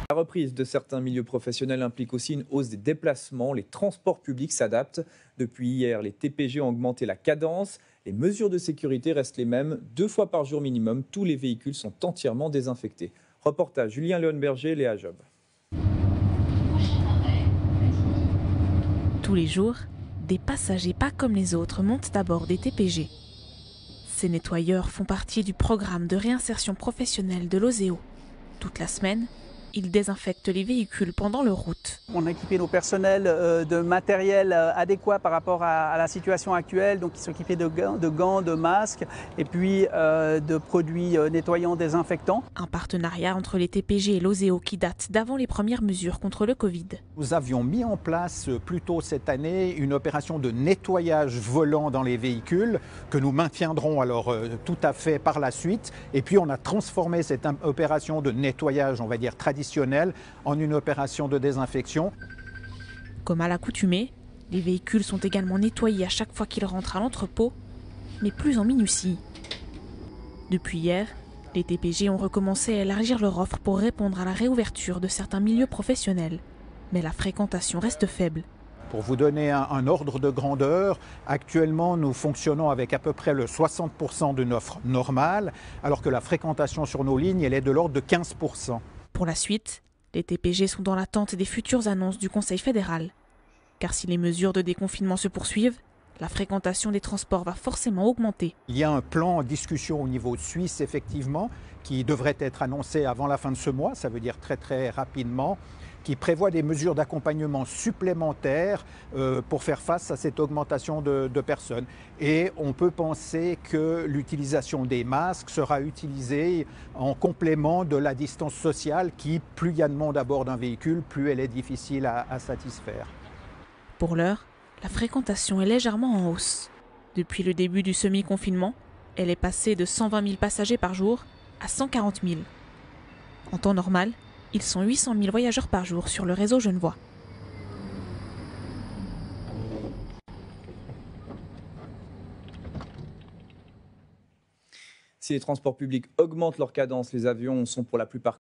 La reprise de certains milieux professionnels implique aussi une hausse des déplacements. Les transports publics s'adaptent. Depuis hier, les TPG ont augmenté la cadence. Les mesures de sécurité restent les mêmes. 2 fois par jour minimum, tous les véhicules sont entièrement désinfectés. Reportage Julien Léonberger, Léa Job. Tous les jours, des passagers pas comme les autres montent à bord des TPG. Ces nettoyeurs font partie du programme de réinsertion professionnelle de l'OSEO. Toute la semaine, ils désinfectent les véhicules pendant leur route. On a équipé nos personnels de matériel adéquat par rapport à la situation actuelle. Donc ils sont équipés de gants, de masques et puis de produits nettoyants désinfectants. Un partenariat entre les TPG et l'OSEO qui date d'avant les premières mesures contre le Covid. Nous avions mis en place plus tôt cette année une opération de nettoyage volant dans les véhicules que nous maintiendrons alors tout à fait par la suite. Et puis on a transformé cette opération de nettoyage, on va dire traditionnelle, en une opération de désinfection. Comme à l'accoutumée, les véhicules sont également nettoyés à chaque fois qu'ils rentrent à l'entrepôt, mais plus en minutie. Depuis hier, les TPG ont recommencé à élargir leur offre pour répondre à la réouverture de certains milieux professionnels. Mais la fréquentation reste faible. Pour vous donner un ordre de grandeur, actuellement nous fonctionnons avec à peu près le 60% d'une offre normale, alors que la fréquentation sur nos lignes elle est de l'ordre de 15%. Pour la suite, les TPG sont dans l'attente des futures annonces du Conseil fédéral. Car si les mesures de déconfinement se poursuivent, la fréquentation des transports va forcément augmenter. Il y a un plan en discussion au niveau suisse, effectivement, qui devrait être annoncé avant la fin de ce mois, ça veut dire très rapidement, qui prévoit des mesures d'accompagnement supplémentaires pour faire face à cette augmentation de personnes. Et on peut penser que l'utilisation des masques sera utilisée en complément de la distance sociale qui, plus il y a de monde à bord d'un véhicule, plus elle est difficile à satisfaire. Pour l'heure, la fréquentation est légèrement en hausse. Depuis le début du semi-confinement, elle est passée de 120 000 passagers par jour à 140 000. En temps normal, ils sont 800 000 voyageurs par jour sur le réseau genevois. Si les transports publics augmentent leur cadence, les avions sont pour la plupart